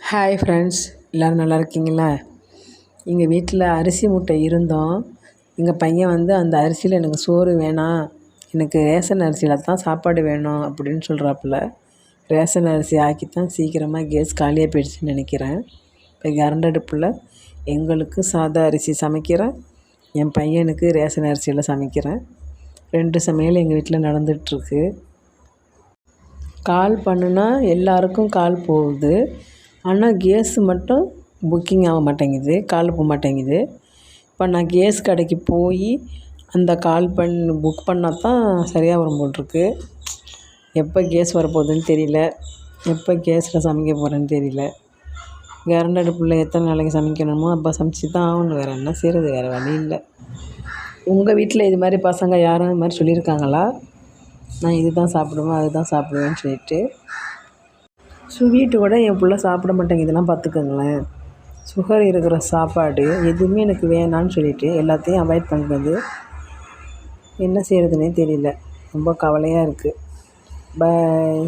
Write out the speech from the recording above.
Hi friends, எல்லோரும் நல்லா இருக்கீங்களா? எங்கள் வீட்டில் அரிசி மூட்டை இருந்தோம். எங்கள் பையன் வந்து அந்த அரிசியில் எனக்கு சோறு வேணாம், எனக்கு ரேஷன் அரிசியில் தான் சாப்பாடு வேணும் அப்படின்னு சொல்கிறாப்புல. ரேஷன் அரிசி ஆக்கி தான் சீக்கிரமாக கேஸ் காலியாக போயிடுச்சுன்னு நினைக்கிறேன். இப்போ கரண்ட் அடுப்பில் எங்களுக்கு சாதா அரிசி சமைக்கிறேன், என் பையனுக்கு ரேஷன் அரிசியில் சமைக்கிறேன். 2 சமையல் எங்கள் வீட்டில் நடந்துகிட்ருக்கு. கால் பண்ணுனா எல்லாருக்கும் கால் போகுது, ஆனால் கேஸு மட்டும் புக்கிங் ஆக மாட்டேங்குது, கால் போக மாட்டேங்குது. இப்போ நான் கேஸ் கடைக்கு போய் அந்த கால் புக் பண்ணால் தான் சரியாக வரும் போட்டிருக்கு. எப்போ கேஸ் வரப்போகுதுன்னு தெரியல, எப்போ கேஸில் சமைக்க போகிறேன்னு தெரியல. கரண்ட் அடுப்பில் எத்தனை நாளைக்கு சமைக்கணுமோ அப்போ சமைச்சி தான் ஆகணும், வேறு என்ன செய்கிறது, வேறு வழி இல்லை. உங்கள் வீட்டில் இது மாதிரி பசங்க யாரும் இது மாதிரி சொல்லியிருக்காங்களா? நான் இது தான் சாப்பிடுவேன், அதுதான் சாப்பிடுவேன்னு சொல்லிட்டு. ஸ்வீட்டு கூட என் பிள்ளை சாப்பிட மாட்டேங்குதுலாம் பார்த்துக்கோங்களேன். சுகர் இருக்கிற சாப்பாடு எதுவுமே எனக்கு வேணான்னு சொல்லிவிட்டு எல்லாத்தையும் அவாய்ட் பண்ணுறது. என்ன செய்கிறதுனே தெரியல, ரொம்ப கவலையாக இருக்குது. பாய்.